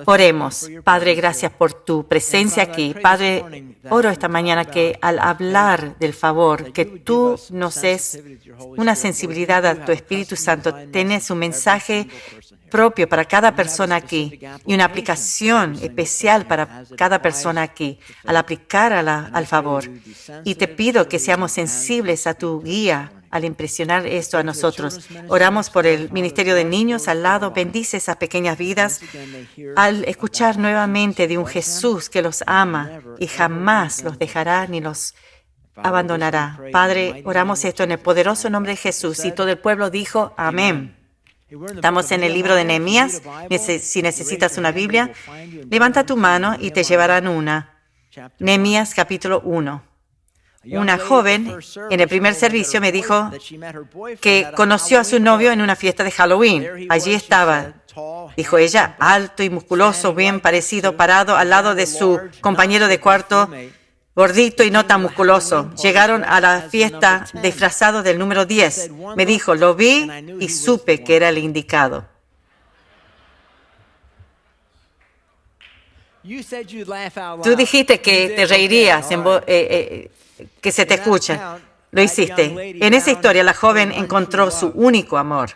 Oremos. Padre, gracias por tu presencia aquí. Padre, oro esta mañana que al hablar del favor, que tú nos des una sensibilidad a tu Espíritu Santo, tenés un mensaje propio para cada persona aquí y una aplicación especial para cada persona aquí al aplicar al favor. Y te pido que seamos sensibles a tu guía al impresionar esto a nosotros. Oramos por el Ministerio de Niños al lado. Bendice esas pequeñas vidas al escuchar nuevamente de un Jesús que los ama y jamás los dejará ni los abandonará. Padre, oramos esto en el poderoso nombre de Jesús. Y todo el pueblo dijo amén. Estamos en el libro de Nehemías. Si necesitas una Biblia, levanta tu mano y te llevarán una. Nehemías capítulo 1. Una joven en el primer servicio me dijo que conoció a su novio en una fiesta de Halloween. Allí estaba, dijo ella, alto y musculoso, bien parecido, parado al lado de su compañero de cuarto, gordito y no tan musculoso. Llegaron a la fiesta disfrazados del número 10. Me dijo, lo vi y supe que era el indicado. Tú dijiste que te reirías, que se te escucha. Lo hiciste. En esa historia, la joven encontró su único amor.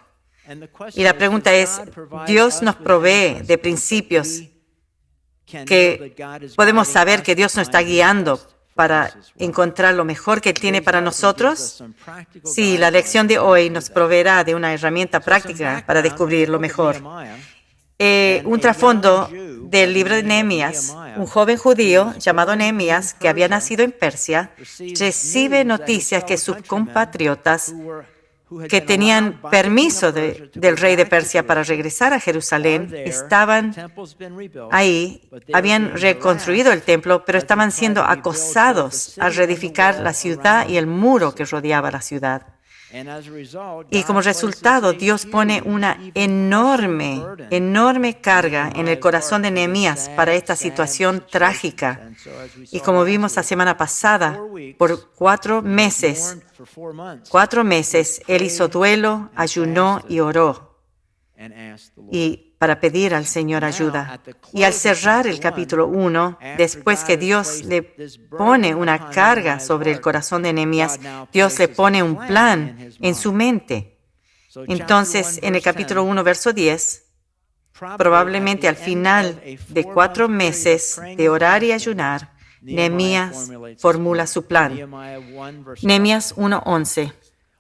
Y la pregunta es, ¿Dios nos provee de principios que podemos saber que Dios nos está guiando para encontrar lo mejor que Él tiene para nosotros? Sí, la lección de hoy nos proveerá de una herramienta práctica para descubrir lo mejor. Un trasfondo del libro de Nehemías. Un joven judío llamado Nehemías, que había nacido en Persia, recibe noticias que sus compatriotas que tenían permiso del rey de Persia para regresar a Jerusalén, estaban ahí, habían reconstruido el templo, pero estaban siendo acosados al reedificar la ciudad y el muro que rodeaba la ciudad. Y como resultado, Dios pone una enorme carga en el corazón de Nehemías para esta situación trágica. Y como vimos la semana pasada, por 4 meses, él hizo duelo, ayunó y oró. Y para pedir al Señor ayuda. Y al cerrar el capítulo 1, después que Dios le pone una carga sobre el corazón de Nehemías, Dios le pone un plan en su mente. Entonces, en el capítulo 1, verso 10, probablemente al final de 4 meses de orar y ayunar, Nehemías formula su plan. Nehemías 1:11.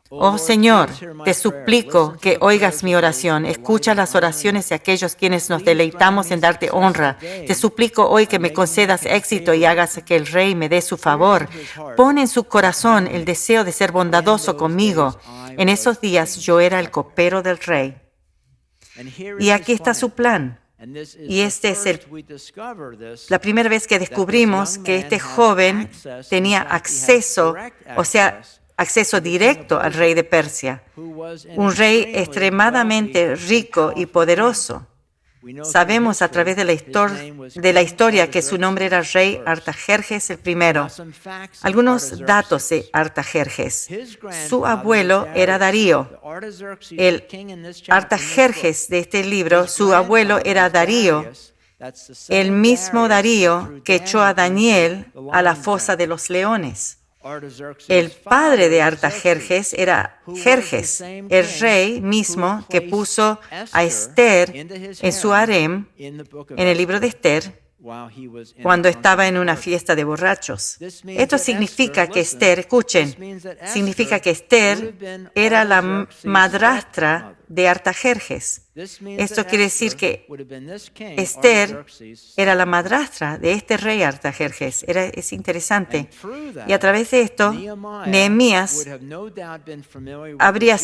Oh Señor, te suplico que oigas mi oración. Escucha las oraciones de aquellos quienes nos deleitamos en darte honra. Te suplico hoy que me concedas éxito y hagas que el rey me dé su favor. Pon en su corazón el deseo de ser bondadoso conmigo. En esos días yo era el copero del rey. Y aquí está su plan. Y este es la primera vez que descubrimos que este joven tenía acceso directo al rey de Persia, un rey extremadamente rico y poderoso. Sabemos a través de la historia que su nombre era rey Artajerjes I. Algunos datos de Artajerjes. Su abuelo era Darío. El Artajerjes de este libro, su abuelo era Darío, el mismo Darío que echó a Daniel a la fosa de los leones. El padre de Artajerjes era Jerjes, el rey mismo que puso a Esther en su harem en el libro de Esther cuando estaba en una fiesta de borrachos. Esto significa que Esther, escuchen, significa que Esther era la madrastra de Artajerjes. Esto quiere decir que Esther era la madrastra de este rey Artajerjes. Es interesante. Y a través de esto, Nehemías habría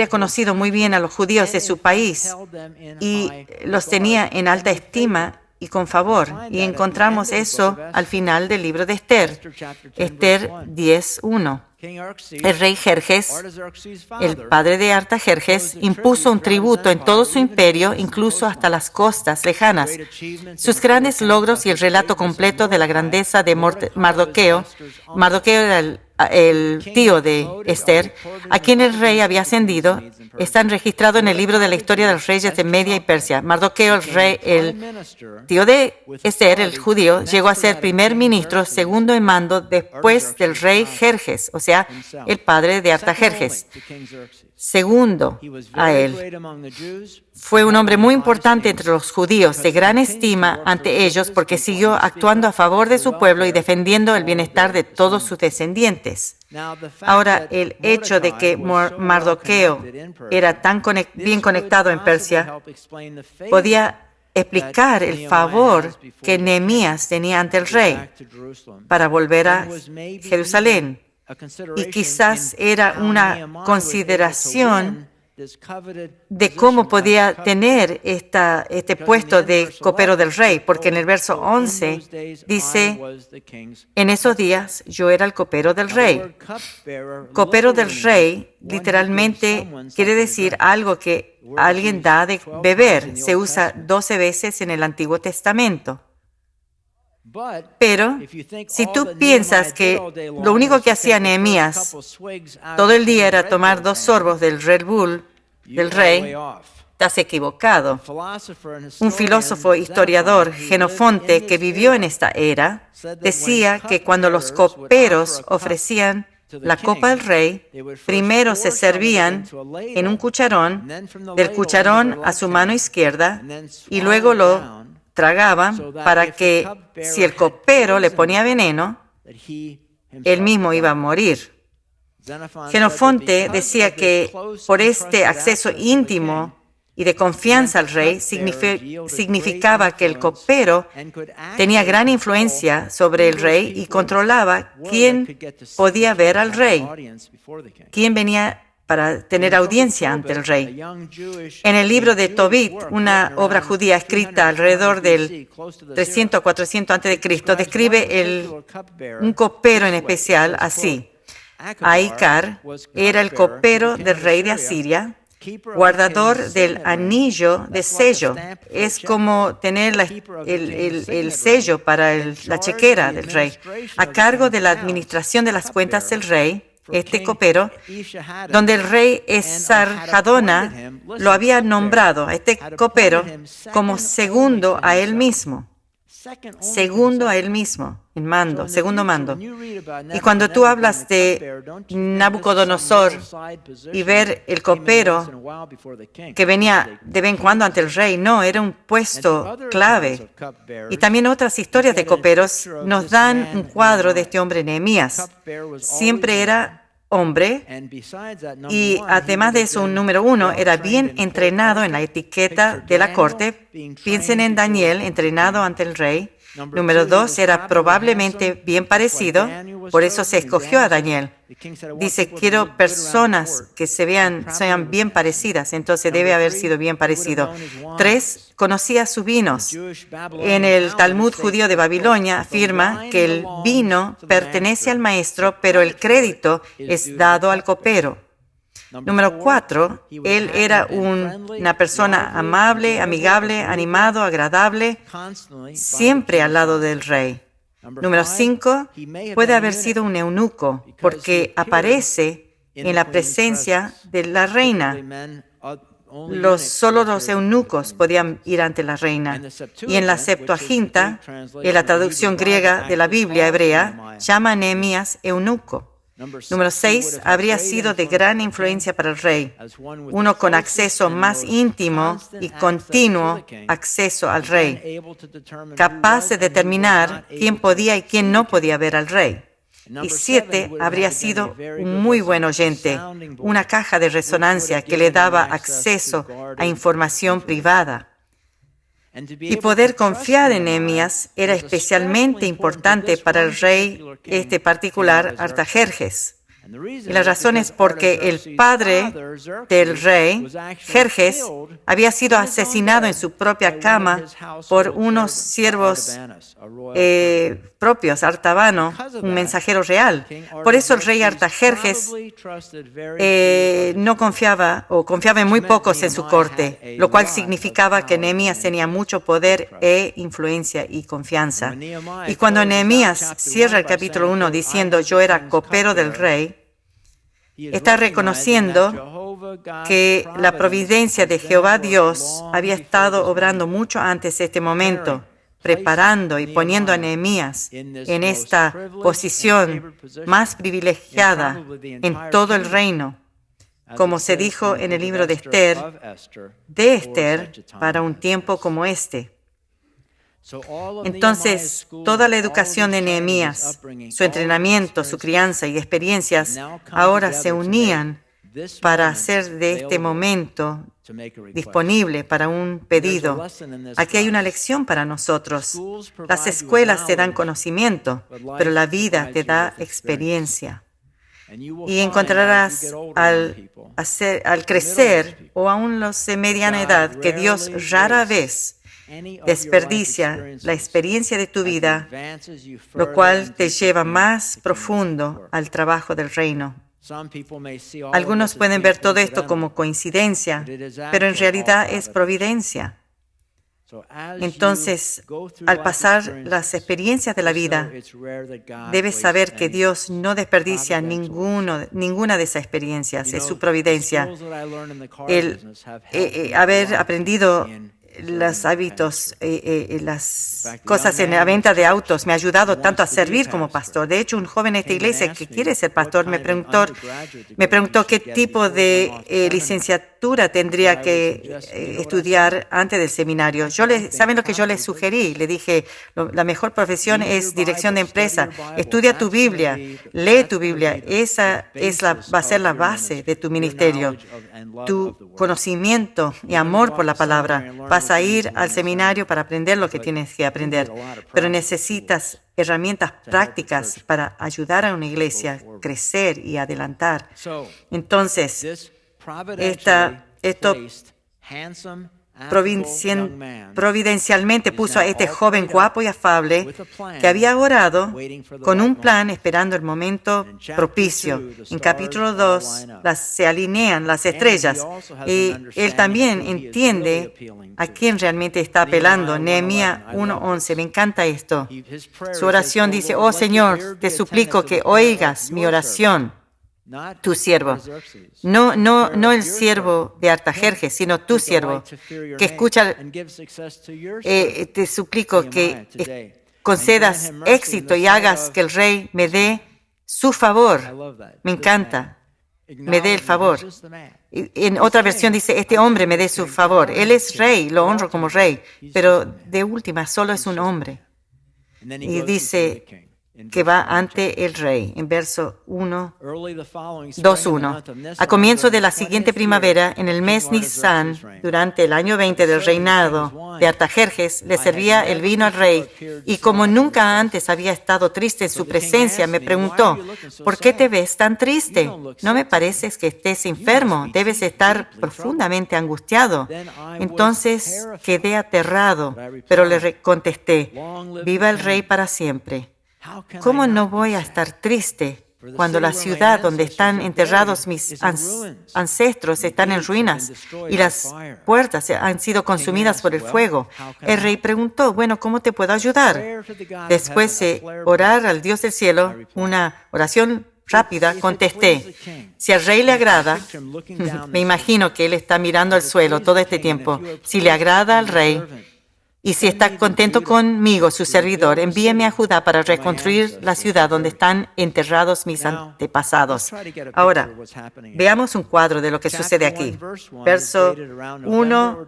conocido muy bien a los judíos de su país y los tenía en alta estima y con favor. Y encontramos eso al final del libro de Esther, Esther 10:1. El rey Jerjes, el padre de Artajerjes, impuso un tributo en todo su imperio, incluso hasta las costas lejanas. Sus grandes logros y el relato completo de la grandeza de Mardoqueo. Mardoqueo era el tío de Esther, a quien el rey había ascendido, están registrados en el libro de la historia de los reyes de Media y Persia. Mardoqueo, el tío de Esther, el judío, llegó a ser primer ministro, segundo en mando después del rey Jerjes, o sea, el padre de Artajerjes. Segundo a él. Fue un hombre muy importante entre los judíos, de gran estima ante ellos, porque siguió actuando a favor de su pueblo y defendiendo el bienestar de todos sus descendientes. Ahora, el hecho de que Mardoqueo era tan bien conectado en Persia podía explicar el favor que Nehemías tenía ante el rey para volver a Jerusalén. Y quizás era una consideración de cómo podía tener este puesto de copero del rey, porque en el verso 11 dice, en esos días yo era el copero del rey. Copero del rey literalmente quiere decir algo que alguien da de beber. Se usa 12 veces en el Antiguo Testamento. Pero si tú piensas que lo único que hacía Nehemías todo el día era tomar 2 sorbos del Red Bull del rey, estás equivocado. Un filósofo historiador, Jenofonte, que vivió en esta era, decía que cuando los coperos ofrecían la copa del rey, primero se servían en un cucharón, del cucharón a su mano izquierda, y luego lo tragaban para que si el copero le ponía veneno, él mismo iba a morir. Jenofonte decía que por este acceso íntimo y de confianza al rey significaba que el copero tenía gran influencia sobre el rey y controlaba quién podía ver al rey, quién venía para tener audiencia ante el rey. En el libro de Tobit, una obra judía escrita alrededor del 300 a 400 a.C., describe un copero en especial así. Ahikar era el copero del rey de Asiria, guardador del anillo de sello. Es como tener el sello para la chequera del rey. A cargo de la administración de las cuentas del rey, este copero, donde el rey Esarhadona lo había nombrado, a este copero, como segundo a él mismo. Segundo a él mismo, en mando, segundo mando. Y cuando tú hablas de Nabucodonosor y ver el copero que venía de vez en cuando ante el rey, no, era un puesto clave. Y también otras historias de coperos nos dan un cuadro de este hombre Nehemías. Siempre era hombre y además de eso, un número 1, era bien entrenado en la etiqueta de la corte. Piensen en Daniel, entrenado ante el rey. Número 2, era probablemente bien parecido, por eso se escogió a Daniel. Dice, quiero personas que sean bien parecidas, entonces debe haber sido bien parecido. 3, conocía sus vinos. En el Talmud judío de Babilonia afirma que el vino pertenece al maestro, pero el crédito es dado al copero. Número 4, él era una persona amable, amigable, animado, agradable, siempre al lado del rey. Número 5, puede haber sido un eunuco, porque aparece en la presencia de la reina. Solo los eunucos podían ir ante la reina. Y en la Septuaginta, en la traducción griega de la Biblia hebrea, llama a Nehemías eunuco. Número 6, habría sido de gran influencia para el rey, uno con acceso más íntimo y continuo acceso al rey, capaz de determinar quién podía y quién no podía ver al rey. Y 7, habría sido un muy buen oyente, una caja de resonancia que le daba acceso a información privada. Y poder confiar en Nehemías era especialmente importante para el rey particular Artajerjes. Y la razón es porque el padre del rey, Jerjes, había sido asesinado en su propia cama por unos siervos propios, Artabano, un mensajero real. Por eso el rey Artajerjes no confiaba o confiaba en muy pocos en su corte, lo cual significaba que Nehemías tenía mucho poder e influencia y confianza. Y cuando Nehemías cierra el capítulo 1 diciendo yo era copero del rey, está reconociendo que la providencia de Jehová Dios había estado obrando mucho antes de este momento, preparando y poniendo a Nehemías en esta posición más privilegiada en todo el reino, como se dijo en el libro de Esther, para un tiempo como este. Entonces, toda la educación de Nehemías, su entrenamiento, su crianza y experiencias, ahora se unían para hacer de este momento disponible para un pedido. Aquí hay una lección para nosotros. Las escuelas te dan conocimiento, pero la vida te da experiencia. Y encontrarás al crecer o aún los de mediana edad que Dios rara vez desperdicia la experiencia de tu vida, lo cual te lleva más profundo al trabajo del reino. Algunos pueden ver todo esto como coincidencia, pero en realidad es providencia. Entonces, al pasar las experiencias de la vida, debes saber que Dios no desperdicia ninguna de esas experiencias, es su providencia. El haber aprendido los hábitos, las cosas en la venta de autos me ha ayudado tanto a servir como pastor. De hecho, un joven en esta iglesia que quiere ser pastor me preguntó qué tipo de licenciatura tendría que estudiar antes del seminario. ¿Saben lo que yo le sugerí? Le dije, la mejor profesión es dirección de empresa. Estudia tu Biblia, lee tu Biblia. Esa va a ser la base de tu ministerio. Tu conocimiento y amor por la palabra. Vas a ir al seminario para aprender lo que tienes que aprender, pero necesitas herramientas prácticas para ayudar a una iglesia a crecer y adelantar. Entonces, esto providencialmente puso a este joven guapo y afable que había orado con un plan esperando el momento propicio. En capítulo 2 se alinean las estrellas y él también entiende a quién realmente está apelando. Nehemías 1:11, me encanta esto. Su oración dice, oh Señor, te suplico que oigas mi oración. Tu siervo, no el siervo de Artajerjes, sino tu siervo, que escucha, te suplico que concedas éxito y hagas que el rey me dé su favor. Me encanta, me dé el favor. En otra versión dice, este hombre me dé su favor. Él es rey, lo honro como rey, pero de última solo es un hombre. Y dice que va ante el rey, en verso 2:1. A comienzo de la siguiente primavera, en el mes Nisan, durante el año 20 del reinado de Artajerjes, le servía el vino al rey, y como nunca antes había estado triste en su presencia, me preguntó, ¿por qué te ves tan triste? ¿No me pareces que estés enfermo? Debes estar profundamente angustiado. Entonces quedé aterrado, pero le contesté, viva el rey para siempre. ¿Cómo no voy a estar triste cuando la ciudad donde están enterrados mis ancestros está en ruinas y las puertas han sido consumidas por el fuego? El rey preguntó, bueno, ¿cómo te puedo ayudar? Después de orar al Dios del cielo, una oración rápida, contesté, si al rey le agrada, me imagino que él está mirando al suelo todo este tiempo, si le agrada al rey, y si está contento conmigo, su servidor, envíeme a Judá para reconstruir la ciudad donde están enterrados mis antepasados. Ahora, veamos un cuadro de lo que sucede aquí. Verso 1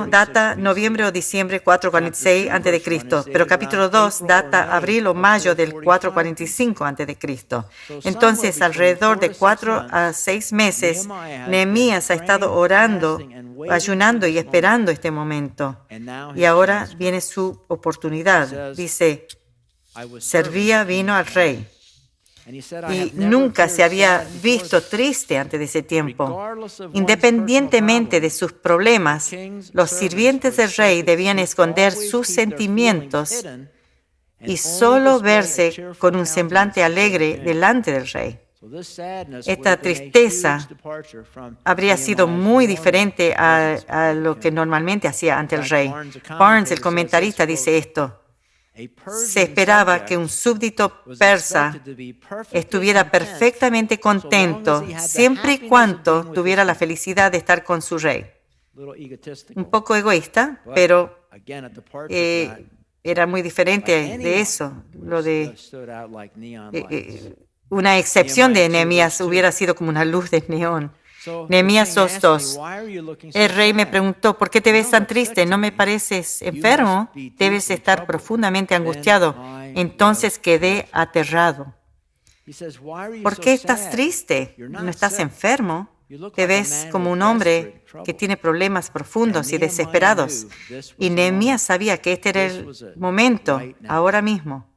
data noviembre o diciembre 446 a.C., pero capítulo 2 data abril o mayo del 445 a.C. Entonces, alrededor de 4 a 6 meses, Nehemías ha estado orando, ayunando y esperando este momento. Y ahora viene su oportunidad. Dice, servía vino al rey. y nunca se había visto triste antes de ese tiempo. Independientemente de sus problemas, los sirvientes del rey debían esconder sus sentimientos y solo verse con un semblante alegre delante del rey. Esta tristeza habría sido muy diferente a lo que normalmente hacía ante el rey. Barnes, el comentarista, dice esto: se esperaba que un súbdito persa estuviera perfectamente contento siempre y cuando tuviera la felicidad de estar con su rey. Un poco egoísta, pero era muy diferente de eso. Una excepción de Nehemías hubiera sido como una luz de neón. Nehemías 2:2. El rey me preguntó: ¿por qué te ves tan triste? ¿No me pareces enfermo? Debes estar profundamente angustiado. Entonces quedé aterrado. ¿Por qué estás triste? ¿No estás enfermo? Te ves como un hombre que tiene problemas profundos y desesperados. Y Nehemías sabía que este era el momento, ahora mismo.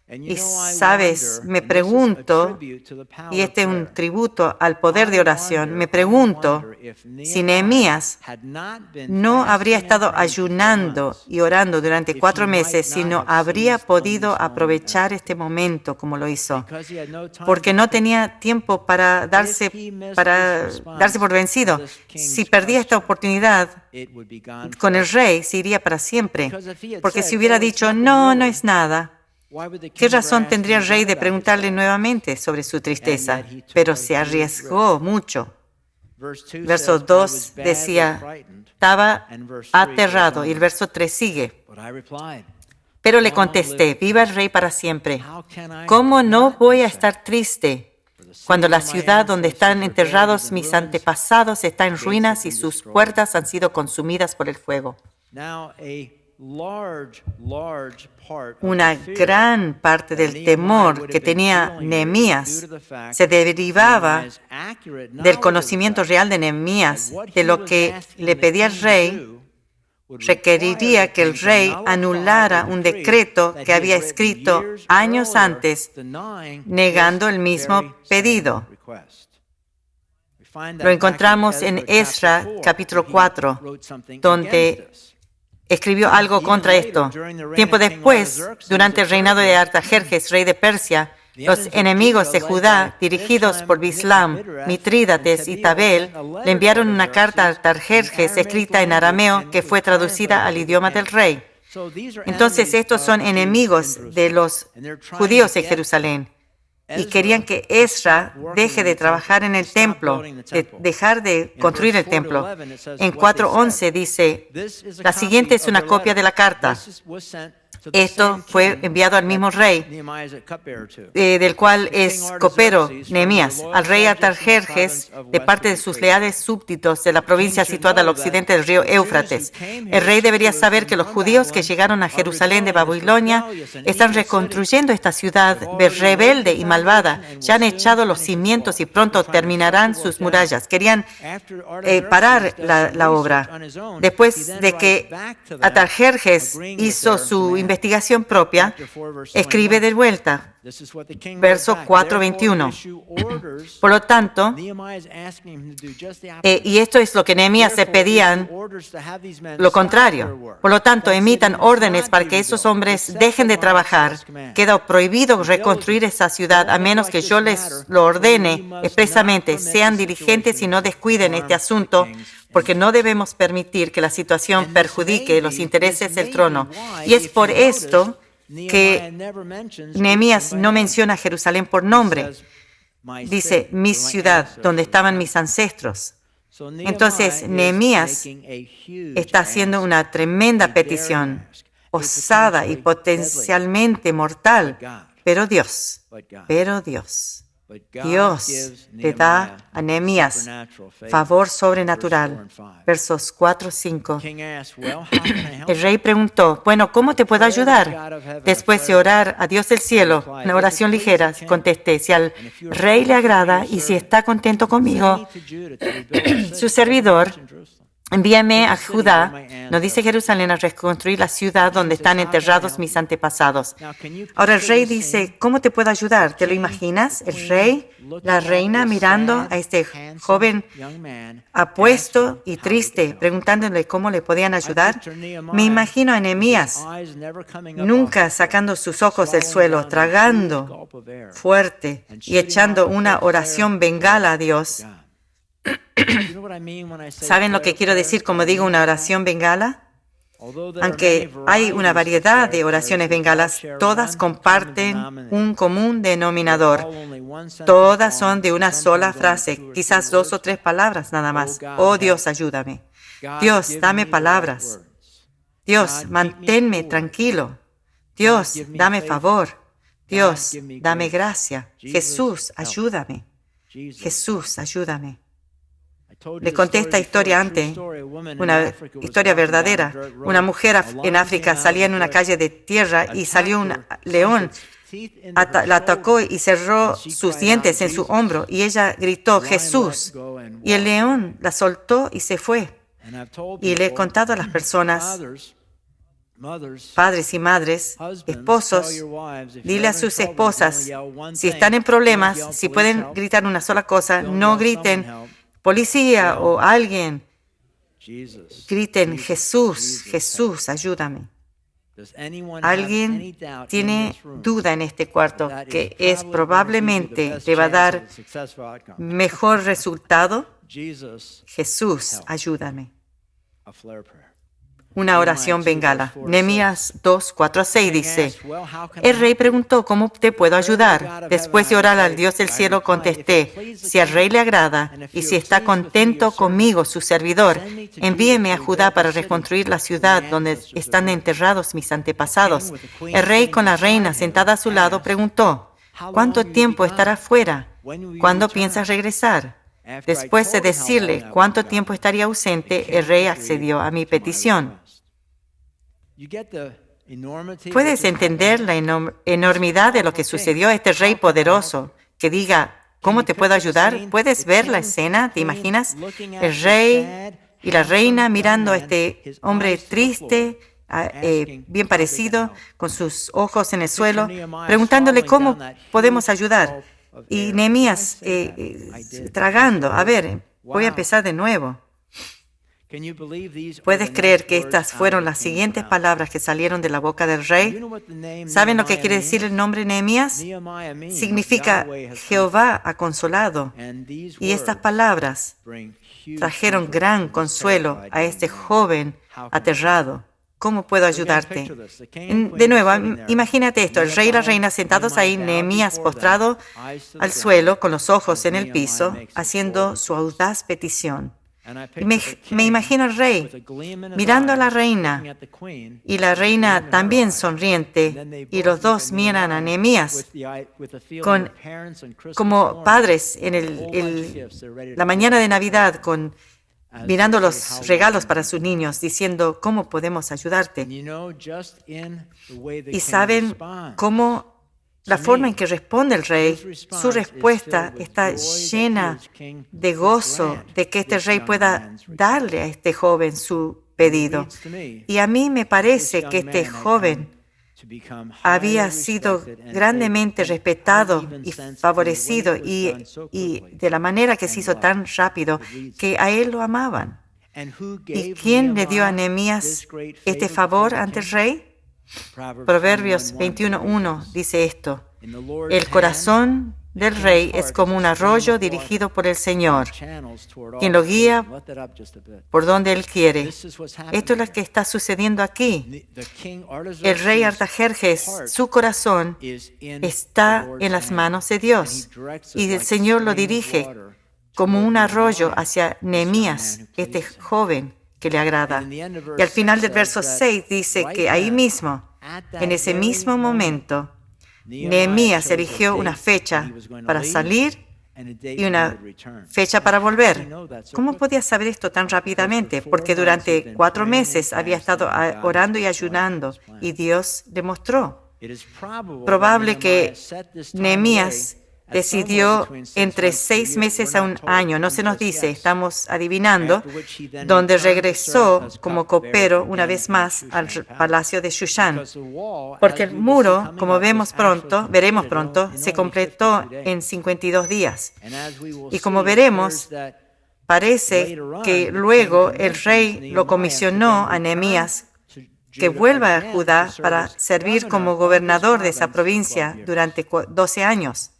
Y sabes, me pregunto, y este es un tributo al poder de oración, me pregunto si Nehemías no habría estado ayunando y orando durante 4 meses, si no habría podido aprovechar este momento como lo hizo, porque no tenía tiempo para darse por vencido. Si perdía esta oportunidad con el rey, se iría para siempre, porque si hubiera dicho, no es nada, ¿qué razón tendría el rey de preguntarle nuevamente sobre su tristeza? Pero se arriesgó mucho. Verso 2 decía, estaba aterrado, y el verso 3 sigue. Pero le contesté, viva el rey para siempre. ¿Cómo no voy a estar triste cuando la ciudad donde están enterrados mis antepasados está en ruinas y sus puertas han sido consumidas por el fuego? Una gran parte del temor que tenía Nehemías se derivaba del conocimiento real de Nehemías, de lo que le pedía el rey. Requeriría que el rey anulara un decreto que había escrito años antes, negando el mismo pedido. Lo encontramos en Esra, capítulo 4, donde escribió algo contra esto. Tiempo después, durante el reinado de Artajerjes, rey de Persia, los enemigos de Judá, dirigidos por Bislam, Mitrídates y Tabel, le enviaron una carta a Artajerjes escrita en arameo que fue traducida al idioma del rey. Entonces, estos son enemigos de los judíos en Jerusalén y querían que Ezra deje de trabajar en el templo, dejar de construir el templo. En 4:11 dice, la siguiente es una copia de la carta. Esto fue enviado al mismo rey, del cual es copero Nehemías, al rey Artajerjes, de parte de sus leales súbditos de la provincia situada al occidente del río Éufrates. El rey debería saber que los judíos que llegaron a Jerusalén de Babilonia están reconstruyendo esta ciudad rebelde y malvada. Ya han echado los cimientos y pronto terminarán sus murallas. Querían parar la obra. Después de que Artajerjes hizo su investigación propia, escribe de vuelta, verso 4:21. Por lo tanto, y esto es lo que Nehemías se pedían, lo contrario. Por lo tanto, emitan órdenes para que esos hombres dejen de trabajar. Queda prohibido reconstruir esa ciudad a menos que yo les lo ordene expresamente. Sean diligentes y no descuiden este asunto, porque no debemos permitir que la situación perjudique los intereses del trono. Y es por esto que Nehemías no menciona a Jerusalén por nombre. Dice, mi ciudad, donde estaban mis ancestros. Entonces, Nehemías está haciendo una tremenda petición, osada y potencialmente mortal, pero Dios le da a Nehemías favor sobrenatural. Versos 4-5. El rey preguntó, bueno, ¿cómo te puedo ayudar? Después de orar a Dios del cielo, una oración ligera, contesté, si al rey le agrada y si está contento conmigo, su servidor Envíame a Judá, nos dice Jerusalén, a reconstruir la ciudad donde están enterrados mis antepasados. Ahora el rey dice, ¿cómo te puedo ayudar? ¿Te lo imaginas? El rey, la reina mirando a este joven apuesto y triste, preguntándole cómo le podían ayudar. Me imagino a Nehemías nunca sacando sus ojos del suelo, tragando fuerte y echando una oración bengala a Dios. ¿Saben lo que quiero decir como digo una oración bengala? Aunque hay una variedad de oraciones bengalas, todas comparten un común denominador. Todas son de una sola frase, quizás 2 o 3 palabras nada más. Oh Dios, ayúdame. Dios, dame palabras. Dios, manténme tranquilo. Dios, dame favor. Dios, dame gracia. Jesús, ayúdame. Jesús, ayúdame. Le conté esta historia antes, una historia verdadera. Una mujer en África salía en una calle de tierra y salió un león, la atacó y cerró sus dientes en su hombro y ella gritó, Jesús. Y el león la soltó y se fue. Y le he contado a las personas, padres y madres, esposos, dile a sus esposas, si están en problemas, si pueden gritar una sola cosa, no griten policía o alguien, griten Jesús, Jesús, ayúdame. ¿Alguien tiene duda en este cuarto que es probablemente le va a dar mejor resultado? Jesús, ayúdame. Una oración bengala. Nehemías 2, 4 a 6 dice, el rey preguntó, ¿cómo te puedo ayudar? Después de orar al Dios del cielo contesté, si al rey le agrada y si está contento conmigo, su servidor, envíeme a Judá para reconstruir la ciudad donde están enterrados mis antepasados. El rey con la reina sentada a su lado preguntó, ¿cuánto tiempo estará fuera? ¿Cuándo piensas regresar? Después de decirle cuánto tiempo estaría ausente, el rey accedió a mi petición. ¿Puedes entender la enormidad de lo que sucedió a este rey poderoso que diga, ¿cómo te puedo ayudar? ¿Puedes ver la escena? ¿Te imaginas? El rey y la reina mirando a este hombre triste, bien parecido, con sus ojos en el suelo, preguntándole cómo podemos ayudar. Y Nehemías tragando. A ver, voy a empezar de nuevo. ¿Puedes creer que estas fueron las siguientes palabras que salieron de la boca del rey? ¿Saben lo que quiere decir el nombre Nehemías? Significa Jehová ha consolado. Y estas palabras trajeron gran consuelo a este joven aterrado. ¿Cómo puedo ayudarte? De nuevo, imagínate esto, el rey y la reina sentados ahí, Nehemías postrado al suelo con los ojos en el piso, haciendo su audaz petición. Y me imagino al rey mirando a la reina y la reina también sonriente y los dos miran a Nehemías como padres en la mañana de Navidad mirando los regalos para sus niños, diciendo, ¿cómo podemos ayudarte? Y saben cómo la forma en que responde el rey, su respuesta está llena de gozo de que este rey pueda darle a este joven su pedido. Y a mí me parece que este joven había sido grandemente respetado y favorecido y de la manera que se hizo tan rápido que a él lo amaban. ¿Y quién le dio a Nehemías este favor ante el rey? Proverbios 21:1 dice esto, el corazón del rey es como un arroyo dirigido por el Señor, quien lo guía por donde Él quiere. Esto es lo que está sucediendo aquí. El rey Artajerjes, su corazón está en las manos de Dios y el Señor lo dirige como un arroyo hacia Nehemías, este joven que le agrada. Y al final del verso 6 dice que ahí mismo, en ese mismo momento, Nehemías eligió una fecha para salir y una fecha para volver. ¿Cómo podía saber esto tan rápidamente? Porque durante 4 meses había estado orando y ayunando y Dios le mostró. Probable que Nehemías decidió entre 6 meses a un año, no se nos dice, estamos adivinando, donde regresó como copero una vez más al palacio de Shushan. Porque el muro, como veremos pronto, se completó en 52 días. Y como veremos, parece que luego el rey lo comisionó a Nehemías que vuelva a Judá para servir como gobernador de esa provincia durante 12 años.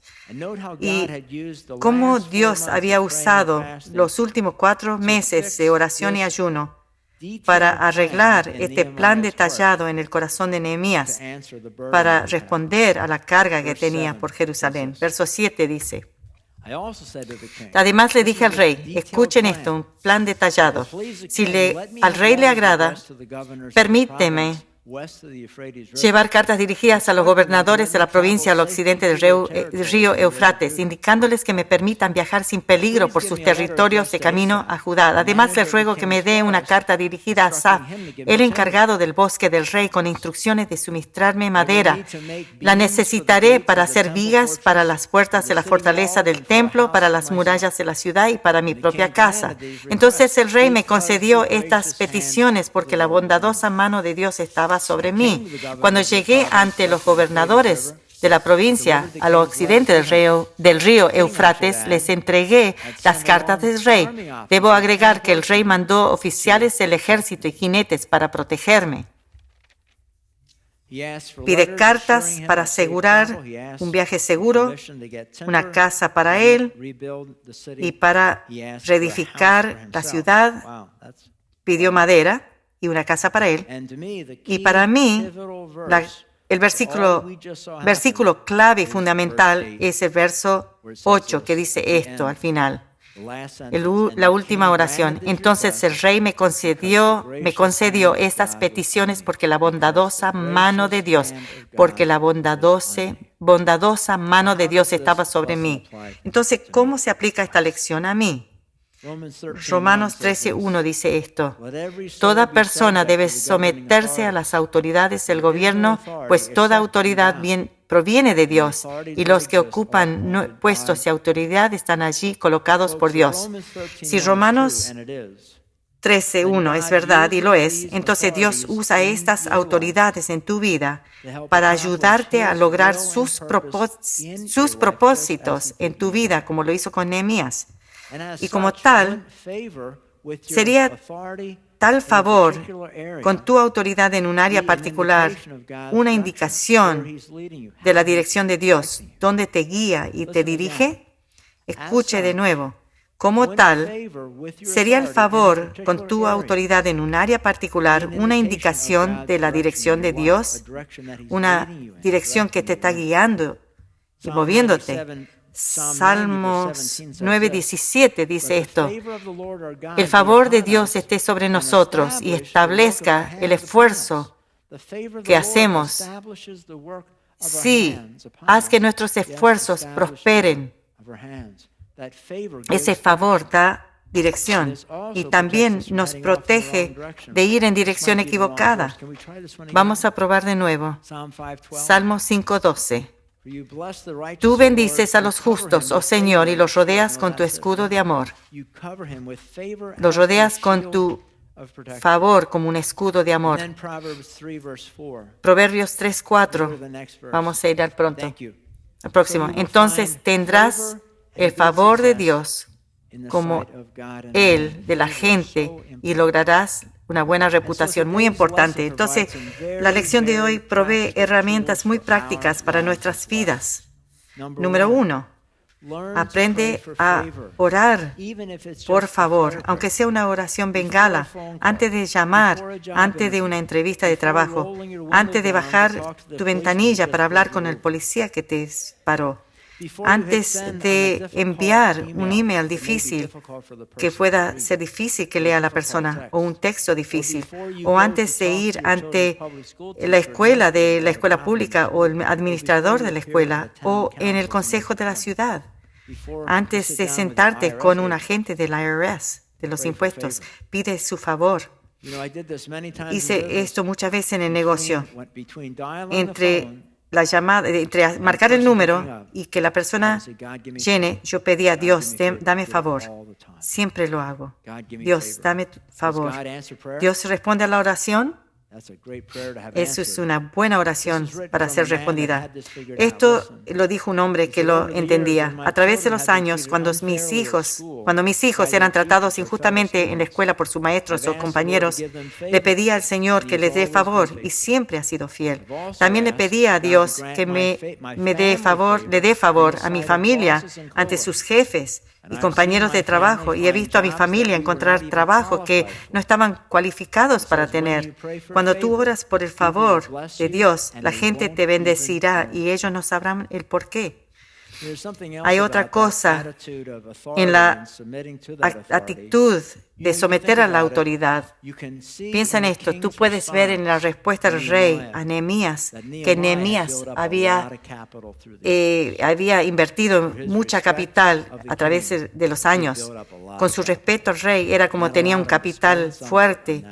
Y cómo Dios había usado los últimos 4 meses de oración y ayuno para arreglar este plan detallado en el corazón de Nehemías, para responder a la carga que tenía por Jerusalén. Verso 7 dice: Además le dije al rey, escuchen esto, un plan detallado. Si al rey le agrada, permíteme llevar cartas dirigidas a los gobernadores de la provincia al occidente del río Eufrates, indicándoles que me permitan viajar sin peligro por sus territorios de camino a Judá. Además, les ruego que me dé una carta dirigida a Asaf, el encargado del bosque del rey, con instrucciones de suministrarme madera. La necesitaré para hacer vigas para las puertas de la fortaleza del templo, para las murallas de la ciudad y para mi propia casa. Entonces el rey me concedió estas peticiones porque la bondadosa mano de Dios estaba sobre mí. Cuando llegué ante los gobernadores de la provincia al occidente del río Eufrates, les entregué las cartas del rey. Debo agregar que el rey mandó oficiales del ejército y jinetes para protegerme. Pide cartas para asegurar un viaje seguro, una casa para él y para reedificar la ciudad. Pidió madera y una casa para él. Y para mí, el versículo clave y fundamental es el verso 8, que dice esto al final. La última oración. Entonces el rey me concedió estas peticiones porque la bondadosa mano de Dios estaba sobre mí. Entonces, ¿cómo se aplica esta lección a mí? Romanos 13:1 dice esto: Toda persona debe someterse a las autoridades del gobierno, pues toda autoridad proviene de Dios, y los que ocupan puestos de autoridad están allí colocados por Dios. Si Romanos 13:1 es verdad, y lo es, entonces Dios usa estas autoridades en tu vida para ayudarte a lograr sus propósitos en tu vida, como lo hizo con Nehemías. Y como tal, sería tal favor con tu autoridad en un área particular, una indicación de la dirección de Dios, donde te guía y te dirige. Escuche de nuevo. Como tal, sería el favor con tu autoridad en un área particular, una indicación de la dirección de Dios, una dirección que te está guiando y moviéndote. Salmos 9:17 dice esto: El favor de Dios esté sobre nosotros y establezca el esfuerzo que hacemos. Sí, haz que nuestros esfuerzos prosperen. Ese favor da dirección y también nos protege de ir en dirección equivocada. Vamos a probar de nuevo. Salmo 5:12. Tú bendices a los justos, oh Señor, y los rodeas con tu escudo de amor. Los rodeas con tu favor como un escudo de amor. Proverbios 3:4. Vamos a ir al próximo. Entonces tendrás el favor de Dios como el de la gente y lograrás una buena reputación, muy importante. Entonces, la lección de hoy provee herramientas muy prácticas para nuestras vidas. Número 1, aprende a orar por favor, aunque sea una oración bengala, antes de llamar, antes de una entrevista de trabajo, antes de bajar tu ventanilla para hablar con el policía que te paró. Antes de enviar un email difícil que pueda ser difícil que lea la persona, o un texto difícil, o antes de ir ante la escuela pública o el administrador de la escuela, o en el consejo de la ciudad, antes de sentarte con un agente del IRS, de los impuestos, pide su favor. Hice esto muchas veces en el negocio. Entre la llamada, entre marcar el número y que la persona llene, yo pedí a Dios, dame favor. Siempre lo hago. Dios, dame favor. Dios responde a la oración. Eso es una buena oración para ser respondida. Esto lo dijo un hombre que lo entendía. A través de los años, cuando mis hijos eran tratados injustamente en la escuela por sus maestros o compañeros, le pedía al Señor que les dé favor y siempre ha sido fiel. También le pedía a Dios que le dé favor a mi familia ante sus jefes y compañeros de trabajo, y he visto a mi familia encontrar trabajo que no estaban cualificados para tener. Cuando tú oras por el favor de Dios, la gente te bendecirá y ellos no sabrán el por qué. Hay otra cosa en la actitud de someter a la autoridad. Piensa en esto. Tú puedes ver en la respuesta del rey a Nehemías que Nehemías había invertido mucha capital a través de los años. Con su respeto al rey, era como tenía un capital fuerte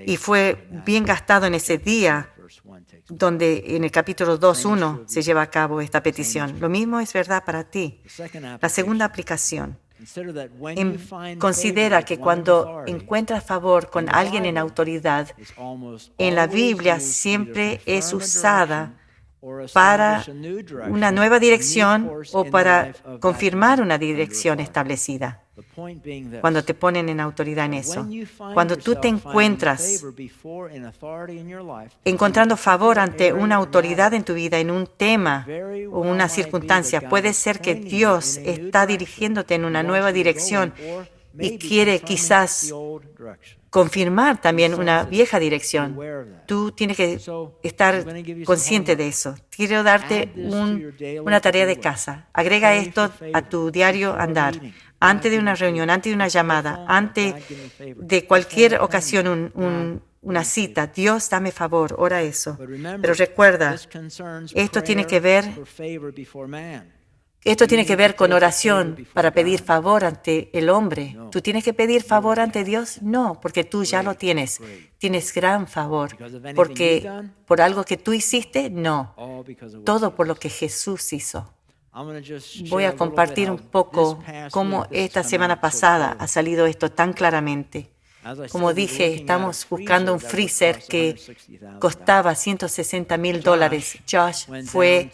y fue bien gastado en ese día, donde en el capítulo 2.1 se lleva a cabo esta petición. Lo mismo es verdad para ti. La segunda aplicación. Considera que cuando encuentras favor con alguien en autoridad, en la Biblia siempre es usada para una nueva dirección o para confirmar una dirección establecida. Cuando te ponen en autoridad en eso. Cuando tú te encuentras encontrando favor ante una autoridad en tu vida, en un tema o una circunstancia, puede ser que Dios está dirigiéndote en una nueva dirección y quiere quizás confirmar también una vieja dirección. Tú tienes que estar consciente de eso. Quiero darte una tarea de casa. Agrega esto a tu diario andar. Antes de una reunión, antes de una llamada, antes de cualquier ocasión, una cita. Dios, dame favor, ora eso. Pero recuerda, esto tiene que ver con oración para pedir favor ante el hombre. ¿Tú tienes que pedir favor ante Dios? No, porque tú ya lo tienes. Tienes gran favor. Porque por algo que tú hiciste, no. Todo por lo que Jesús hizo. Voy a compartir un poco cómo esta semana pasada ha salido esto tan claramente. Como dije, estamos buscando un freezer que costaba $160,000. Josh fue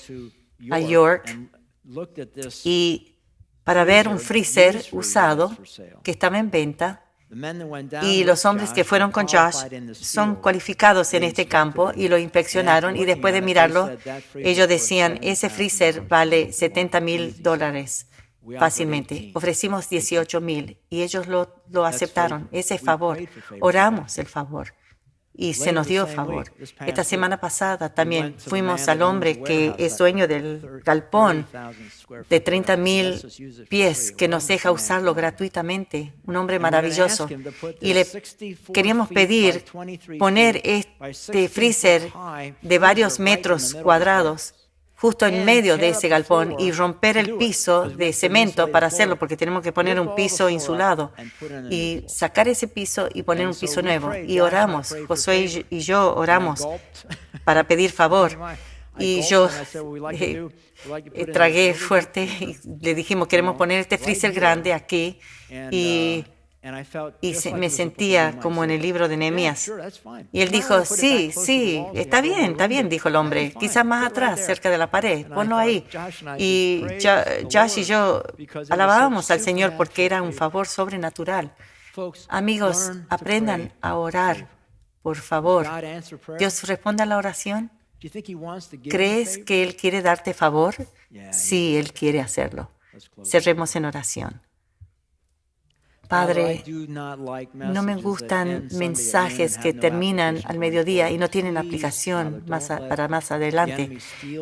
a York y para ver un freezer usado que estaba en venta. Y los hombres que fueron con Josh son cualificados en este campo y lo inspeccionaron, y después de mirarlo, ellos decían, ese freezer vale $70,000 fácilmente. Ofrecimos $18,000 y ellos lo aceptaron. Ese favor, oramos el favor. Y se nos dio favor. Esta semana pasada también fuimos al hombre que es dueño del galpón de 30,000 pies, que nos deja usarlo gratuitamente. Un hombre maravilloso. Y le queríamos pedir poner este freezer de varios metros cuadrados justo en medio de ese galpón y romper el piso de cemento para hacerlo, porque tenemos que poner un piso insulado y sacar ese piso y poner un piso nuevo. Y oramos, Josué y yo oramos para pedir favor. Y yo tragué fuerte y le dijimos, queremos poner este freezer grande aquí. Y me sentía como en el libro de Nehemías. Y él dijo, sí, está bien, dijo el hombre. Quizás más atrás, cerca de la pared, ponlo ahí. Y Josh y yo alabábamos al Señor porque era un favor sobrenatural. Amigos, aprendan a orar, por favor. ¿Dios responde a la oración? ¿Crees que Él quiere darte favor? Sí, Él quiere hacerlo. Cerremos en oración. Padre, no me gustan mensajes que terminan al mediodía y no tienen aplicación para más adelante.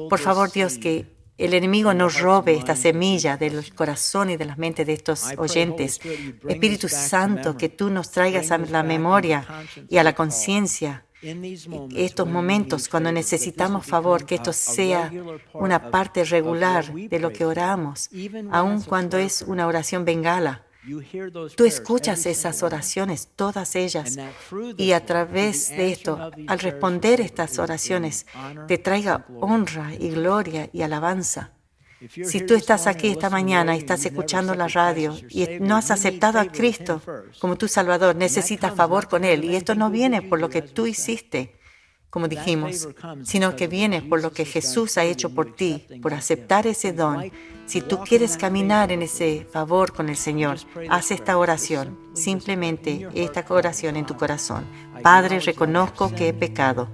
Por favor, Dios, que el enemigo no robe esta semilla del corazón y de las mentes de estos oyentes. Espíritu Santo, que tú nos traigas a la memoria y a la conciencia estos momentos cuando necesitamos favor, que esto sea una parte regular de lo que oramos, aun cuando es una oración bengala. Tú escuchas esas oraciones, todas ellas, y a través de esto, al responder estas oraciones, te traiga honra y gloria y alabanza. Si tú estás aquí esta mañana y estás escuchando la radio y no has aceptado a Cristo como tu Salvador, necesitas favor con Él. Y esto no viene por lo que tú hiciste, como dijimos, sino que viene por lo que Jesús ha hecho por ti, por aceptar ese don. Si tú quieres caminar en ese favor con el Señor, haz esta oración, simplemente esta oración en tu corazón. Padre, reconozco que he pecado.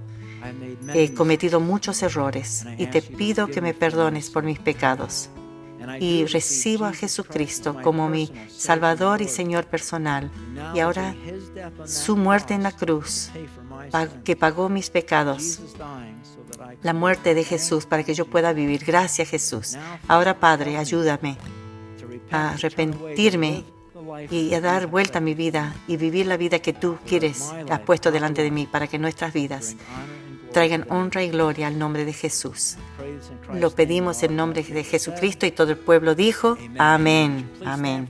He cometido muchos errores y te pido que me perdones por mis pecados. Y recibo a Jesucristo como mi Salvador y Señor personal. Y ahora su muerte en la cruz, que pagó mis pecados. La muerte de Jesús para que yo pueda vivir. Gracias, Jesús. Ahora, Padre, ayúdame a arrepentirme y a dar vuelta a mi vida y vivir la vida que tú quieres, has puesto delante de mí, para que nuestras vidas traigan honra y gloria al nombre de Jesús. Lo pedimos en nombre de Jesucristo y todo el pueblo dijo, amén, amén.